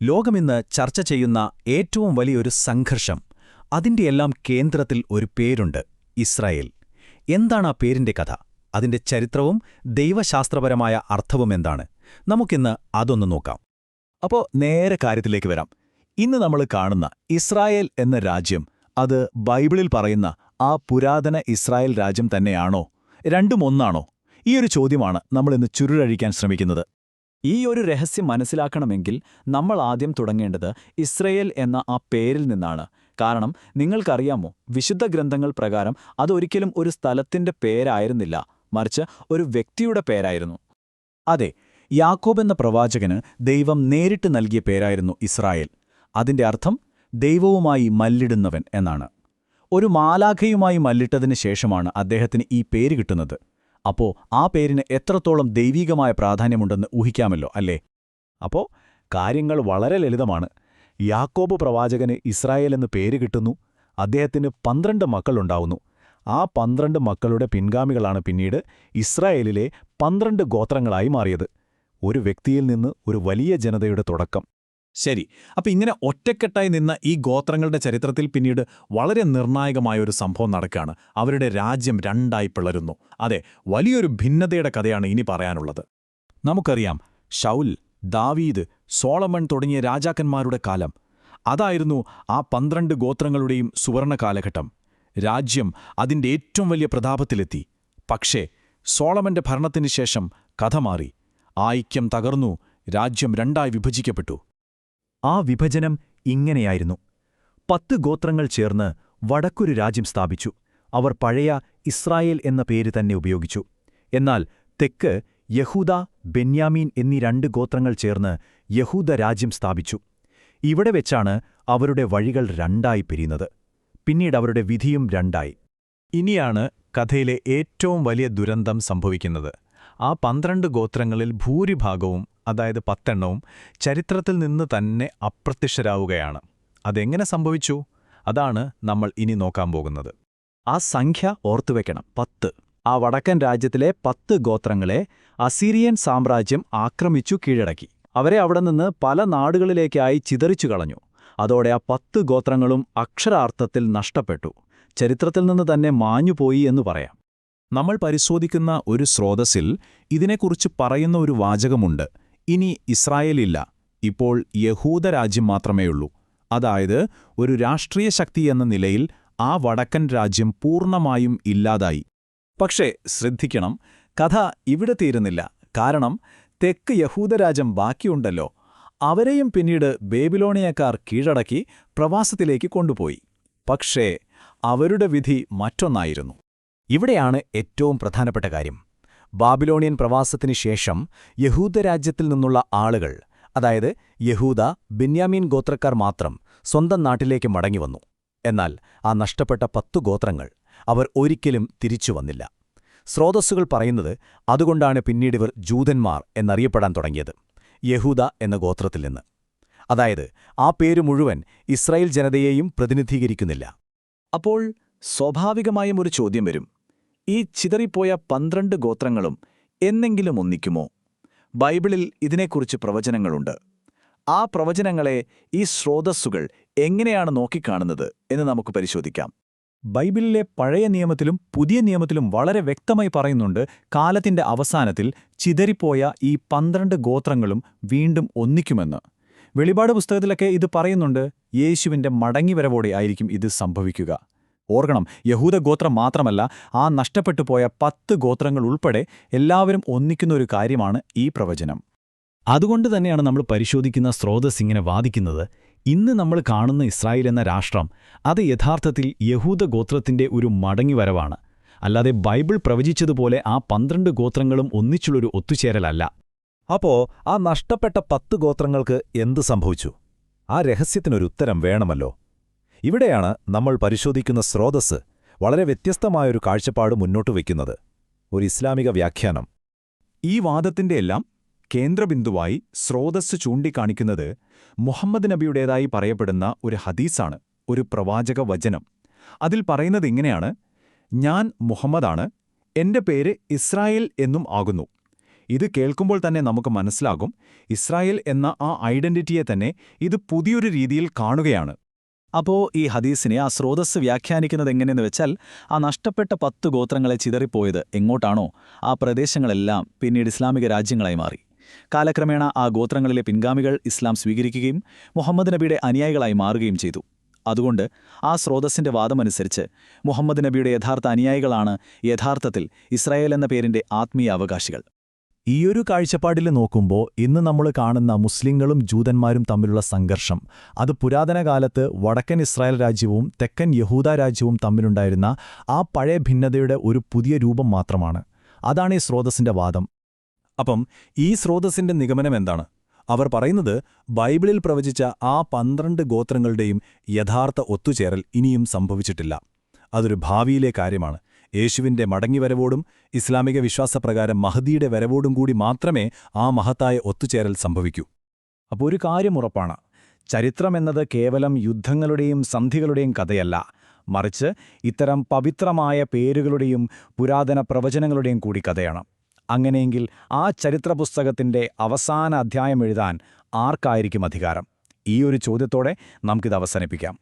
ലോകമിന്ന് ചർച്ച ചെയ്യുന്ന ഏറ്റവും വലിയൊരു സംഘർഷം, അതിന്റെയെല്ലാം കേന്ദ്രത്തിൽ ഒരു പേരുണ്ട്: ഇസ്രായേൽ. എന്താണ് ആ പേരിന്റെ കഥ? അതിന്റെ ചരിത്രവും ദൈവശാസ്ത്രപരമായ അർത്ഥവുമെന്താണ്? നമുക്കിന്ന് അതൊന്ന് നോക്കാം. അപ്പോൾ നേരെ കാര്യത്തിലേക്ക് വരാം. ഇന്ന് നമ്മൾ കാണുന്ന ഇസ്രായേൽ എന്ന രാജ്യം, അത് ബൈബിളിൽ പറയുന്ന ആ പുരാതന ഇസ്രായേൽ രാജ്യം തന്നെയാണോ? രണ്ടും ഒന്നാണോ? ഈയൊരു ചോദ്യമാണ് നമ്മളിന്ന് ചുരുളഴിക്കാൻ ശ്രമിക്കുന്നത്. ഈ ഒരു രഹസ്യം മനസ്സിലാക്കണമെങ്കിൽ നമ്മൾ ആദ്യം തുടങ്ങേണ്ടത് ഇസ്രയേൽ എന്ന ആ പേരിൽ നിന്നാണ്. കാരണം നിങ്ങൾക്കറിയാമോ, വിശുദ്ധ ഗ്രന്ഥങ്ങൾ പ്രകാരം അതൊരിക്കലും ഒരു സ്ഥലത്തിന്റെ പേരായിരുന്നില്ല, മറിച്ച് ഒരു വ്യക്തിയുടെ പേരായിരുന്നു. അതെ, യാക്കോബ് എന്ന പ്രവാചകന് ദൈവം നേരിട്ട് നൽകിയ പേരായിരുന്നു ഇസ്രായേൽ. അതിന്റെ അർത്ഥം ദൈവവുമായി മല്ലിടുന്നവൻ എന്നാണ്. ഒരു മാലാഖയുമായി മല്ലിട്ടതിന് ശേഷമാണ് അദ്ദേഹത്തിന് ഈ പേര് കിട്ടുന്നത്. അപ്പോ ആ പേരിന് എത്രത്തോളം ദൈവീകമായ പ്രാധാന്യമുണ്ടെന്ന് ഊഹിക്കാമല്ലോ, അല്ലേ? അപ്പോൾ കാര്യങ്ങൾ വളരെ ലളിതമാണ്. യാക്കോബ് പ്രവാചകന് ഇസ്രായേൽ എന്ന് പേര് കിട്ടുന്നു. അദ്ദേഹത്തിന് 12 മക്കളുണ്ടാവുന്നു. ആ 12 മക്കളുടെ പിൻഗാമികളാണ് പിന്നീട് ഇസ്രായേലിലെ 12 ഗോത്രങ്ങളായി മാറിയത്. ഒരു വ്യക്തിയിൽ നിന്ന് ഒരു വലിയ ജനതയുടെ തുടക്കം. ശരി, അപ്പൊ ഇങ്ങനെ ഒറ്റക്കെട്ടായി നിന്ന ഈ ഗോത്രങ്ങളുടെ ചരിത്രത്തിൽ പിന്നീട് വളരെ നിർണായകമായൊരു സംഭവം നടക്കുകയാണ്. അവരുടെ രാജ്യം രണ്ടായി പിളരുന്നു. അതെ, വലിയൊരു ഭിന്നതയുടെ കഥയാണ് ഇനി പറയാനുള്ളത്. നമുക്കറിയാം, ശൗൽ, ദാവീദ്, സോളമൺ തുടങ്ങിയ രാജാക്കന്മാരുടെ കാലം. അതായിരുന്നു ആ 12 ഗോത്രങ്ങളുടെയും സുവർണ കാലഘട്ടം. രാജ്യം അതിന്റെ ഏറ്റവും വലിയ പ്രതാപത്തിലെത്തി. പക്ഷേ സോളമന്റെ ഭരണത്തിനു ശേഷം കഥ മാറി. ആ ഐക്യം തകർന്നു. രാജ്യം രണ്ടായി വിഭജിക്കപ്പെട്ടു. ആ വിഭജനം ഇങ്ങനെയായിരുന്നു. 10 ഗോത്രങ്ങൾ ചേർന്ന് വടക്കൊരു രാജ്യം സ്ഥാപിച്ചു. അവർ പഴയ ഇസ്രായേൽ എന്ന പേര് തന്നെ ഉപയോഗിച്ചു. എന്നാൽ തെക്ക് യഹൂദ, ബെന്യാമീൻ എന്നീ 2 ഗോത്രങ്ങൾ ചേർന്ന് യഹൂദ രാജ്യം സ്ഥാപിച്ചു. ഇവിടെ വെച്ചാണ് അവരുടെ വഴികൾ രണ്ടായി പിരിയുന്നത്. പിന്നീട് അവരുടെ വിധിയും രണ്ടായി. ഇനിയാണ് കഥയിലെ ഏറ്റവും വലിയ ദുരന്തം സംഭവിക്കുന്നത്. ആ 12 ഗോത്രങ്ങളിൽ ഭൂരിഭാഗവും, അതായത് 10 എണ്ണവും, ചരിത്രത്തിൽ നിന്ന് തന്നെ അപ്രത്യക്ഷരാവുകയാണ്. അതെങ്ങനെ സംഭവിച്ചു? അതാണ് നമ്മൾ ഇനി നോക്കാൻ പോകുന്നത്. ആ സംഖ്യ ഓർത്തുവെക്കണം, 10. ആ വടക്കൻ രാജ്യത്തിലെ 10 ഗോത്രങ്ങളെ അസീരിയൻ സാമ്രാജ്യം ആക്രമിച്ചു കീഴടക്കി. അവരെ അവിടെ നിന്ന് പല നാടുകളിലേക്കായി ചിതറിച്ചു കളഞ്ഞു. അതോടെ ആ 10 ഗോത്രങ്ങളും അക്ഷരാർത്ഥത്തിൽ നഷ്ടപ്പെട്ടു. ചരിത്രത്തിൽ നിന്ന് തന്നെ മാഞ്ഞുപോയി എന്ന് പറയാം. നമ്മൾ പരിശോധിക്കുന്ന ഒരു സ്രോതസ്സിൽ ഇതിനെക്കുറിച്ച് പറയുന്ന ഒരു വാചകമുണ്ട്: ഇനി ഇസ്രായേലില്ല, ഇപ്പോൾ യഹൂദരാജ്യം മാത്രമേയുള്ളൂ. അതായത് ഒരു രാഷ്ട്രീയ ശക്തി എന്ന നിലയിൽ ആ വടക്കൻ രാജ്യം പൂർണ്ണമായും ഇല്ലാതായി. പക്ഷേ ശ്രദ്ധിക്കണം, കഥ ഇവിടെ തീരുന്നില്ല. കാരണം തെക്ക് യഹൂദരാജ്യം ബാക്കിയുണ്ടല്ലോ. അവരെയും പിന്നീട് ബേബിലോണിയക്കാർ കീഴടക്കി പ്രവാസത്തിലേക്ക് കൊണ്ടുപോയി. പക്ഷേ അവരുടെ വിധി മറ്റൊന്നായിരുന്നു. ഇവിടെയാണ് ഏറ്റവും പ്രധാനപ്പെട്ട കാര്യം. ബാബിലോണിയൻ പ്രവാസത്തിനു ശേഷം യഹൂദരാജ്യത്തിൽ നിന്നുള്ള ആളുകൾ, അതായത് യഹൂദ, ബെന്യാമീൻ ഗോത്രക്കാർ മാത്രം സ്വന്തം നാട്ടിലേക്ക് മടങ്ങിവന്നു. എന്നാൽ ആ നഷ്ടപ്പെട്ട 10 ഗോത്രങ്ങൾ, അവർ ഒരിക്കലും തിരിച്ചു വന്നില്ല. സ്രോതസ്സുകൾ പറയുന്നത് അതുകൊണ്ടാണ് പിന്നീടിവർ ജൂതന്മാർ എന്നറിയപ്പെടാൻ തുടങ്ങിയത്, യഹൂദ എന്ന ഗോത്രത്തിൽ നിന്ന്. അതായത് ആ പേര് മുഴുവൻ ഇസ്രായേൽ ജനതയെയും പ്രതിനിധീകരിക്കുന്നില്ല. അപ്പോൾ സ്വാഭാവികമായും ഒരു ചോദ്യം വരും: ഈ ചിതറിപ്പോയ 12 ഗോത്രങ്ങളും എന്നെങ്കിലും ഒന്നിക്കുമോ? ബൈബിളിൽ ഇതിനെക്കുറിച്ച് പ്രവചനങ്ങളുണ്ട്. ആ പ്രവചനങ്ങളെ ഈ സ്രോതസ്സുകൾ എങ്ങനെയാണ് നോക്കിക്കാണുന്നത് എന്ന് നമുക്ക് പരിശോധിക്കാം. ബൈബിളിലെ പഴയ നിയമത്തിലും പുതിയ നിയമത്തിലും വളരെ വ്യക്തമായി പറയുന്നുണ്ട്, കാലത്തിന്റെ അവസാനത്തിൽ ചിതറിപ്പോയ ഈ 12 ഗോത്രങ്ങളും വീണ്ടും ഒന്നിക്കുമെന്ന്. വെളിപാട് പുസ്തകത്തിലൊക്കെ ഇത് പറയുന്നുണ്ട്. യേശുവിന്റെ മടങ്ങിവരവോടെ ആയിരിക്കും ഇത് സംഭവിക്കുക. ഓർക്കണം, യഹൂദ ഗോത്രം മാത്രമല്ല, ആ നഷ്ടപ്പെട്ടുപോയ 10 ഗോത്രങ്ങൾ ഉൾപ്പെടെ എല്ലാവരും ഒന്നിക്കുന്ന ഒരു കാര്യമാണ് ഈ പ്രവചനം. അതുകൊണ്ട് തന്നെയാണ് നമ്മൾ പരിശോധിക്കുന്ന സ്രോതസ് ഇങ്ങനെ വാദിക്കുന്നത്: ഇന്ന് നമ്മൾ കാണുന്ന ഇസ്രായേൽ എന്ന രാഷ്ട്രം, അത് യഥാർത്ഥത്തിൽ യഹൂദ ഗോത്രത്തിന്റെ ഒരു മടങ്ങിവരവാണ്. അല്ലാതെ ബൈബിൾ പ്രവചിച്ചതുപോലെ ആ 12 ഗോത്രങ്ങളും ഒന്നിച്ചുള്ളൊരു ഒത്തുചേരലല്ല. അപ്പോ ആ നഷ്ടപ്പെട്ട 10 ഗോത്രങ്ങൾക്ക് എന്തു സംഭവിച്ചു? ആ രഹസ്യത്തിനൊരു ഉത്തരം വേണമല്ലോ. ഇവിടെയാണ് നമ്മൾ പരിശോധിക്കുന്ന സ്രോതസ് വളരെ വ്യത്യസ്തമായൊരു കാഴ്ചപ്പാട് മുന്നോട്ട് വയ്ക്കുന്നത്, ഒരു ഇസ്ലാമിക വ്യാഖ്യാനം. ഈ വാദത്തിന്റെയെല്ലാം കേന്ദ്രബിന്ദുവായി സ്രോതസ് ചൂണ്ടിക്കാണിക്കുന്നത് മുഹമ്മദ് നബിയുടേതായി പറയപ്പെടുന്ന ഒരു ഹദീസാണ്, ഒരു പ്രവാചക വചനം. അതിൽ പറയുന്നത് ഇങ്ങനെയാണ്: ഞാൻ മുഹമ്മദാണ്, എന്റെ പേര് ഇസ്രായേൽ എന്നും ആകുന്നു. ഇത് കേൾക്കുമ്പോൾ തന്നെ നമുക്ക് മനസ്സിലാകും, ഇസ്രായേൽ എന്ന ആ ഐഡന്റിറ്റിയെ തന്നെ ഇത് പുതിയൊരു രീതിയിൽ കാണുകയാണ്. അപ്പോൾ ഈ ഹദീസിനെ ആ സ്രോതസ്സ് വ്യാഖ്യാനിക്കുന്നത് എങ്ങനെയെന്ന് വെച്ചാൽ, ആ നഷ്ടപ്പെട്ട 10 ഗോത്രങ്ങളെ ചിതറിപ്പോയത് എങ്ങോട്ടാണോ ആ പ്രദേശങ്ങളെല്ലാം പിന്നീട് ഇസ്ലാമിക രാജ്യങ്ങളായി മാറി. കാലക്രമേണ ആ ഗോത്രങ്ങളിലെ പിൻഗാമികൾ ഇസ്ലാം സ്വീകരിക്കുകയും മുഹമ്മദ് നബിയുടെ അനുയായികളായി മാറുകയും ചെയ്തു. അതുകൊണ്ട് ആ സ്രോതസ്സിന്റെ വാദമനുസരിച്ച് മുഹമ്മദ് നബിയുടെ യഥാർത്ഥ അനുയായികളാണ് യഥാർത്ഥത്തിൽ ഇസ്രായേൽ എന്ന പേരിന്റെ ആത്മീയ അവകാശികൾ. ഈയൊരു കാഴ്ചപ്പാടിൽ നോക്കുമ്പോൾ ഇന്ന് നമ്മൾ കാണുന്ന മുസ്ലിങ്ങളും ജൂതന്മാരും തമ്മിലുള്ള സംഘർഷം അത് പുരാതന കാലത്ത് വടക്കൻ ഇസ്രായേൽ രാജ്യവും തെക്കൻ യഹൂദ രാജ്യവും തമ്മിലുണ്ടായിരുന്ന ആ പഴയ ഭിന്നതയുടെ ഒരു പുതിയ രൂപം മാത്രമാണ്. അതാണ് ഈ സ്രോതസ്സിന്റെ വാദം. അപ്പം ഈ സ്രോതസ്സിന്റെ നിഗമനം എന്താണ്? അവർ പറയുന്നത്, ബൈബിളിൽ പ്രവചിച്ച ആ 12 ഗോത്രങ്ങളുടെയും യഥാർത്ഥ ഒത്തുചേരൽ ഇനിയും സംഭവിച്ചിട്ടില്ല. അതൊരു ഭാവിയിലെ കാര്യമാണ്. യേശുവിന്റെ മടങ്ങിവരവോടും ഇസ്ലാമിക വിശ്വാസപ്രകാരം മഹദിയുടെ വരവോടും കൂടി മാത്രമേ ആ മഹത്തായ ഒത്തുചേരൽ സംഭവിക്കൂ. അപ്പോൾ ഒരു കാര്യം ഉറപ്പാണ്, ചരിത്രമെന്നത് കേവലം യുദ്ധങ്ങളുടെയും സന്ധികളുടെയും കഥയല്ല, മറിച്ച് ഇത്തരം പവിത്രമായ പേരുകളുടെയും പുരാതന പ്രവചനങ്ങളുടെയും കൂടി കഥയാണ്. അങ്ങനെയെങ്കിൽ ആ ചരിത്രപുസ്തകത്തിന്റെ അവസാന അധ്യായം എഴുതാൻ ആർക്കായിരിക്കും അധികാരം? ഈ ഒരു ചോദ്യത്തോടെ നമുക്കിത് അവസാനിപ്പിക്കാം.